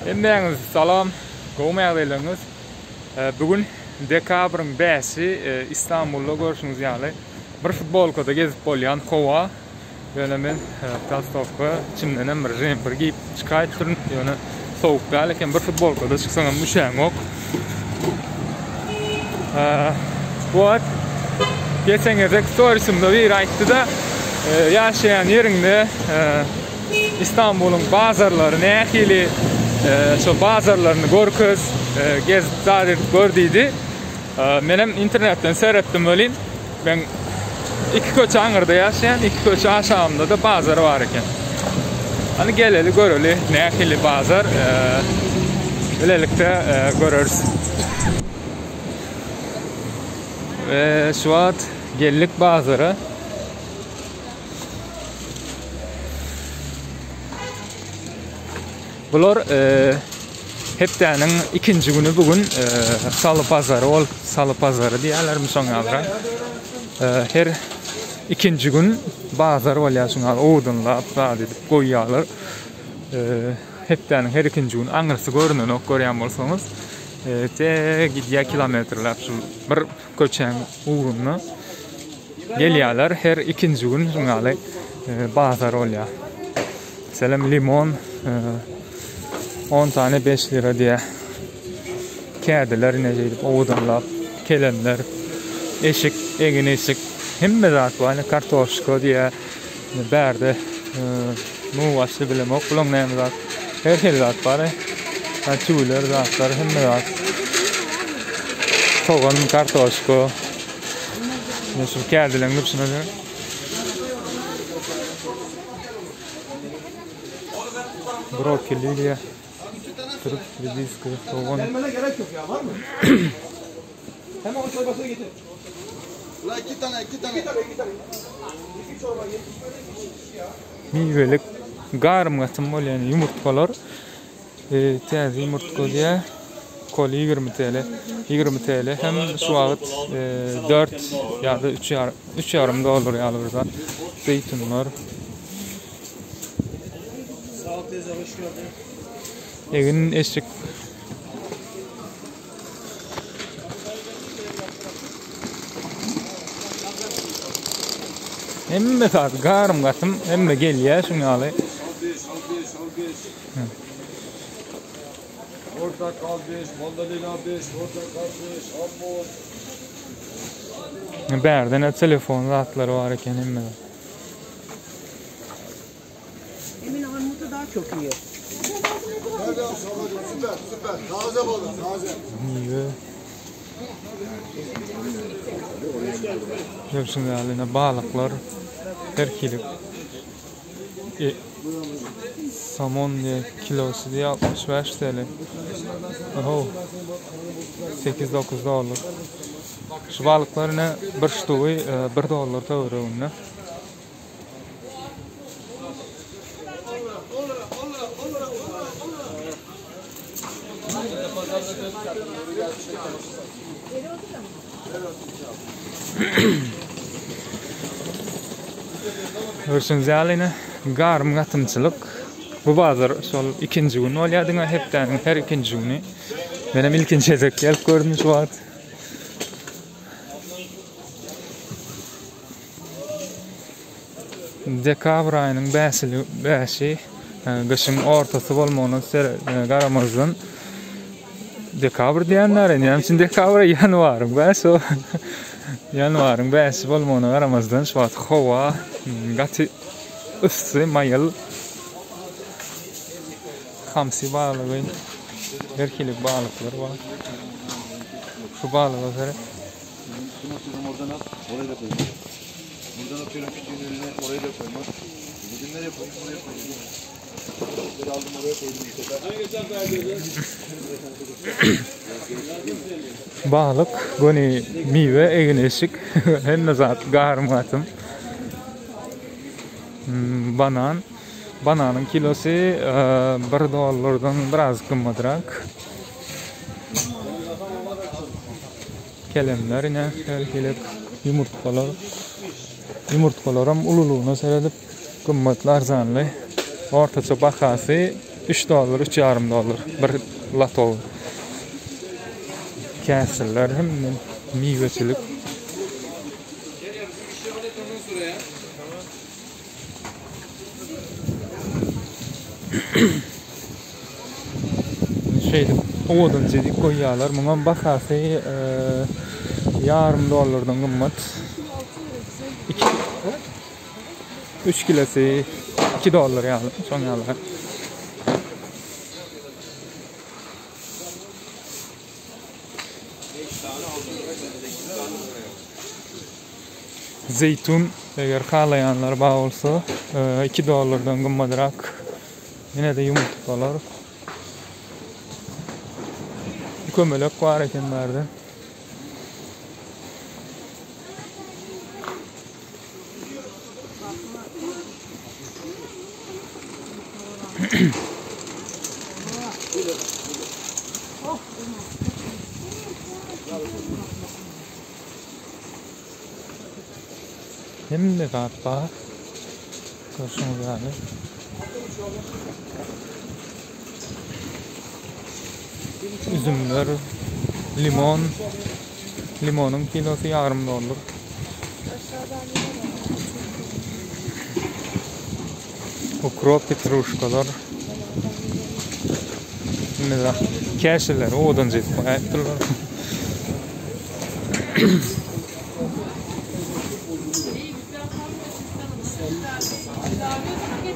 Hemmeňiz salam, goýmaýarlygyňyz. Bugün dekabrın 5-i İstanbulda görüşüňiz ýaly. Bir futbolkada gezip bolýan Howa ýöne men Tastovka çimdenem bir jemper giyip çykaýt durun. Ýöne sowuk eken bir futbolkada çyksaňam müşäň ok. Bu geçen gezek storiesinde bir aýtdy-da ýaşaýan ýerinde İstanbul'un bazarları nähili şu bazarlarını görköz gezip zadir gördüydü. Menem internetten seyrettim ölin. Ben iki köçe Aňyrda ýaşaýan, iki köçe aşağımda da bazar var eken. Hani geleli göreli nähili bazar bilelikde görürüz. Ve şu an gellik bazarı. Bular hepdäniň ikinji güni bugün saly pazary ol, saly pazary diýerler soňaýlar. Her ikinji gün bazar bolýar şoňa odunlap zat edip goýýarlar. Hepdäniň her ikinji gün aňyrsy görünen ok görýän bolsaňyz, te gidýär kilometrlap şu bir köçeň uğruna gelýärler. Her ikinji gün şoňa bazar bolýar. Selam limon 10 tane 5 lira diye kediler inecek, oğudunlar, kelenler, eşik, egin eşik, hemme zat var, kartoşka diye berde, muvaşlı bilem ok, bulun neyem zat, her zat var, tüyler zatlar, hemme zat, toğun, kartoşka, şu kedilerin hepsine de. Brokoli diye. Kırık, ridiska, soğan. Gelmene gerek yok ya, var mı? Hemen o çorbasını getir. Ulan iki tane. İki çorba getir. Meyvelik garım gatım bolýan yumurtkalar. Täze yumurtka diye koli 20 TL. 20 TL. Hem şu wagt 4 ýa-da 3,5 dolar ýaly zeytunlar. Egin eşik. Hemme zat garym gatym hemme gelýär şoňaly. Orta kalbiş, mandalina 5, orta kalbiş, ammon. Berdene telefon zatlary var eken hemme. Emin armutu daha çok iyi. Süper. Taze balık, taze. Meyve. Hepsinin haline balıklar. Her kilik. Samon diye kilosu diye 65 TL. Oho. 8-9 dolar. Şu balıklar ne? Bir ştuğu 1 dolar tavırı onunla. Görüşüňiz ýaly garym gatymçylyk. Bu bazar şol ikinji gün bolýar, hepden her ikinji güni. Menem ilkinji gezek gelip gördüm şu wagt. Dekabr aýynyň 5-i gyşyň ortasy bolmagyna garamazdan dekabr diýenler, näme dekabr ýanwaryň 5-i ýanwaryň 5-i bolmagyna garamazdan şu wagt Howa gaty ıssy maýyl hamsi balygy berkilik balyklar bar. Şu balyklar Oradan al, oraya da koyma. Buradan atıyorum küçüğün önüne, oraya da koyma. Bugün nereye koyayım, oraya koyayım. Bir aldım oraya koydum. balyk, goni miwe, egin eşik, hemme zat garym gatym. Bananyň kilosu 1 dolardan biraz kymmatrak. Kelemler ine herkilik yumurtkalar hem ululuğuna seredip kımmatlı arzanlı. Ortaça bakası $3, $3,5 bir latol. Käsirler hem meyvecilik. Şeydi, odan jedi koyyalar. Muňa bahasy $1,5 gymmat. 3 kilosi $2 ýaly, şoň ýaly. Zeytun eger halayanlar bar bolsa $2 gymmadyrak. Ýene-de ýumurtlalar. Kömelek bar ekenlerde. Hem de gatba. Koşun yani. Üzümler, limon. Limonun kilosu $1,5. Ukrop, petruşkalar. Mesela käşeler odan jetip koyapdylar.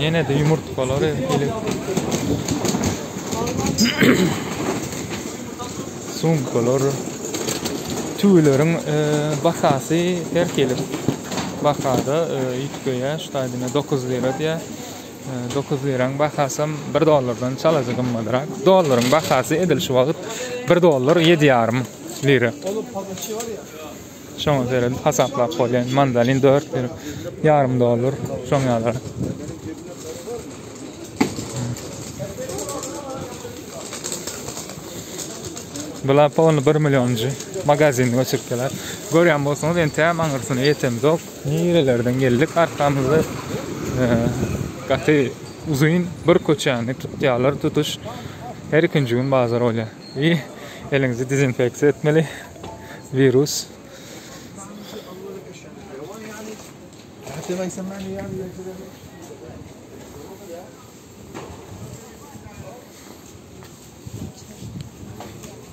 Ýene-de ýumurtlalar elip. Sumkalar. Tüýleriň bahasy her kelip. Bahada ýitgeýä ştaýdyna $9 diýä. $9 bahasam $1 çalajak gymmadyrak. Dollaryň bahasy edilşi wagt $1 7,5 Şoňa göre hasaplap bolýan mandalin $4,5 şoň ýaly. Bular pony 1 millionji magazin göçürkeler. Görýän bolsaňyz ente maňyrsyny ýetemzok. Nirelerden geldik arkamyzda gaty uzun bir köçäni tutýarlar tutuş. Her ikinji gün bazar bolýar. Eliňizi dezinfeksiýa etmeli. Virus.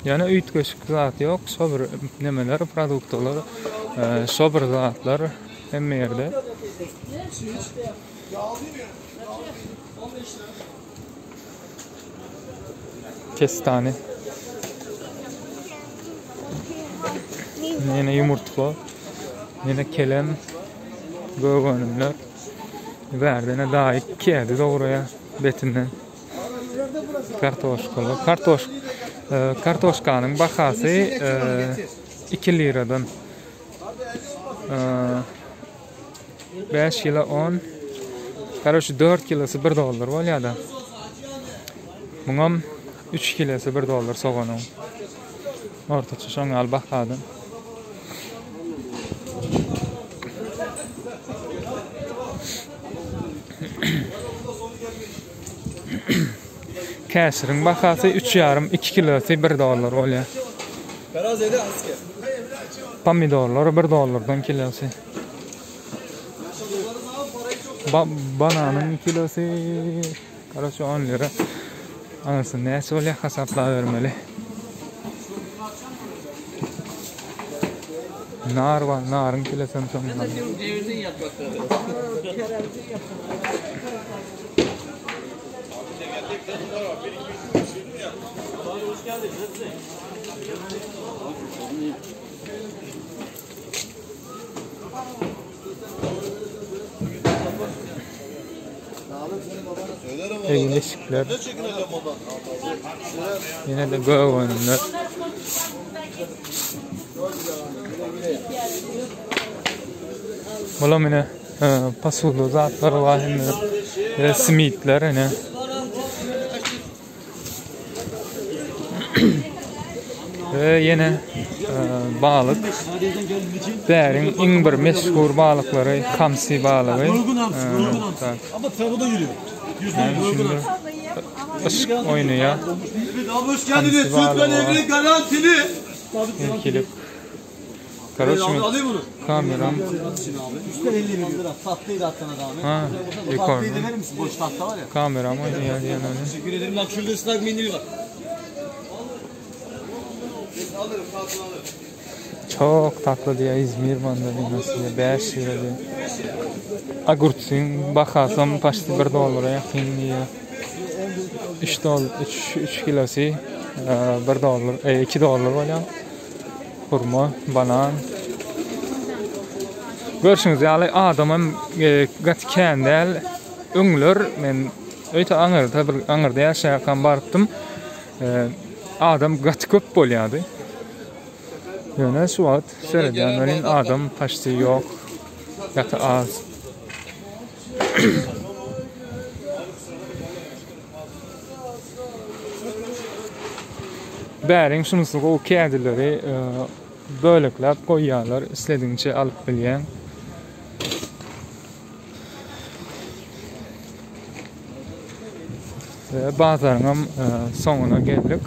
Yani üýtgeçik zat ýok, şo bir nemeler, produktlar, şo bir zatlar hemme ýerde. Kestane. Yine yumurtla, yine kelem, göğönümler. Verdene daha kedi doğruya betinden. Kartoşkanın bahası $2'dan 5 kilo 10. Karşı 4 kilosu $1 bolýar da. Muňam 3 kilosu $1 soğanım. Ortaça şoňal bahadym. Käşiriň bahasy 3,5-2 kilosu $1 bolýar. Karazede asker. Pomidorlar $1'dan kilosu. Bananın kilosu karşı 10 lira. Anasını näçe bolýar hasaplap bermeli. Nar var, narın kilosunu soňra. Cevizin yaprakları. Hoş geldiniz. Eğleşikler. Yine de göğönümler. Bola mine pasulu zatlar var hem simitler ne. Yine balık. Bäriň iň bir meşhur balıklary hamsi balygy. Ama tarafı da yürüyor. ışık oynuyor. Hoş geldiniz. Süt ve nevri garantili. Erkelik. Kardeşim kameram. Üstten 50 bin lira. Tatlıydı hatta adamı. Ha, Tatlıyı verir misin? Boş tahta var ya. kameram oynuyor diyen öyle. Teşekkür ederim. Bak şurada ıslak mendil var. Alırım, kalsın alırım. Çok tatlı diye İzmir mandalinası diye 5 lira diye. Agurtsin bakasam paştı $1 yakın diye. 3 kilosu $1, $2 var ya. Hurma, banan. Görüşünüz yani adamım gatken öňler men öýte aňyrda ýaşaýan barpdym. Adam gat köp bolýardy. Ýöne şu wagt seredýän adam paşty ýok. Gat az. Bäriň şunusy o kädileri bölekläp goýýarlar, istediňçe alyp bilýän. Bazaryň soňuna geldik.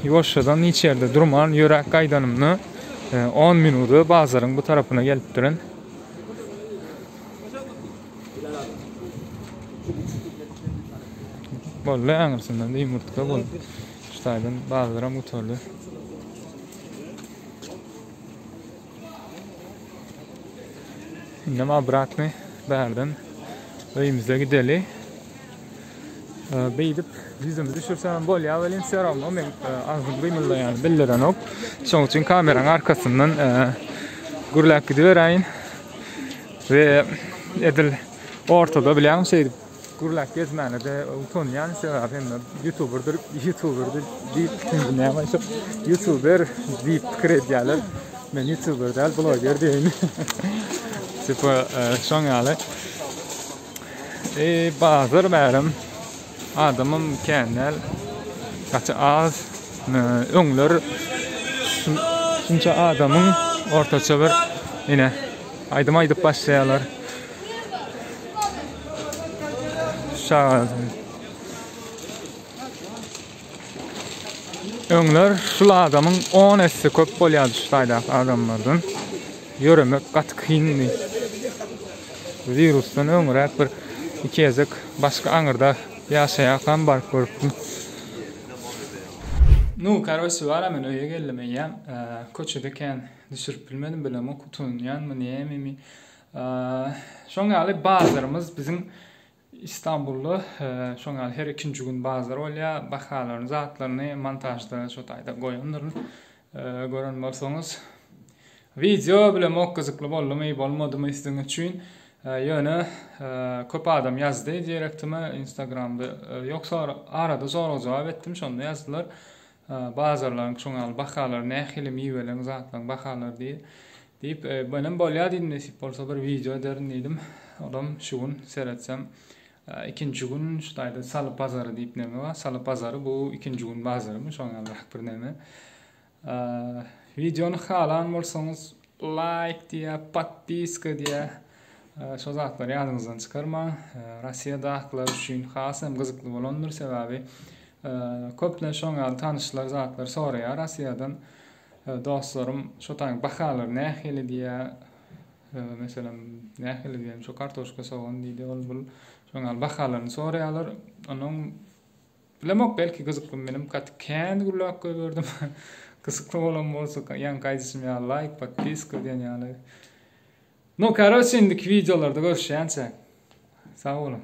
Ýoşadan içeride durman ýörek gaýdanymny 10 minuty bazaryň bu tarapyna gelip duran. Bolla aňyrsyndan da ýumurtka bol. Ştaýdan bazaram götürdi. Innem obratny berdim. Öýümizde gideli. Beýdip yüzümüzü düşürsem bolýar welin serammy men azgyň gymyldaýan bildirenok. Şoň üçin kameraň arkasyndan gurlap gidibereýin. Ve edil ortada bilen şey gurlap gezmänede utanýan sebäpim YouTuberdir diýip näme şu YouTuber diýip kiredýärler. Men YouTuber däl blogger diýin. Tipo şoň ýaly. Bazar bärim adamım kendel kaçı az öňler şunça adamın ortaça bir yine aydım başlayalar öňler şu adamın 10 essi köp bolýar şuýda adamlardan ýöremek gat kynly virusdan öňrek bir ikizek başga aňyrda ýaşaýan bar görüpdim. Nu karosy var men öýe gelmeýän. Köçedeken düşürüp bilmedim bilen o kutunýanmy näme. Şoňaly bazarymyz biziň İstanbullu şoňaly her ikinji gün bazar bolýar. Bahalaryny, zatlaryny montajda şo taýda goýandyr. Gören bolsaňyz video bilen okkyzykly boldymy, bolmadymy isteňiz üçin ýöne köp adam ýazdy direktime Instagramda ýoksa arada soraw jogap etdim şonda ýazdylar. Bazarlaryň şoňaly bahalary nähili miweleň zatlaryň bahalary diýip benim bolýar diýdim nesip bolsa bir video ederim diýdim. Adam şu gün seretsem ikinji gün şuýda saly pazary diýip näme bar? Saly pazary bu ikinji gün bazarymy şoňaly bir näme. Videony halan bolsaňyz like diýip, podpiska diýip şu zatlar ýadyňyzdan çykarma. Rossiýada aklar üçin hasam gyzykly bolandyr sebäbi köplen şoňaly tanyşlar zatlar soraýar Rossiýadan dostlarym şu taň bahalary nähili diýip meselem nähili diýip şu kartoşka soğan diýdi ol bul şoňaly bahalaryny soraýarlar. Onuň bilemok belki gyzykly menim katken gurlap gördüm. Gyzykly bolan bolsa ýan gaýdysym like, podpiska diýen ýaly. No, короче, indiki videolarda görüşýänçä. Sağ olun.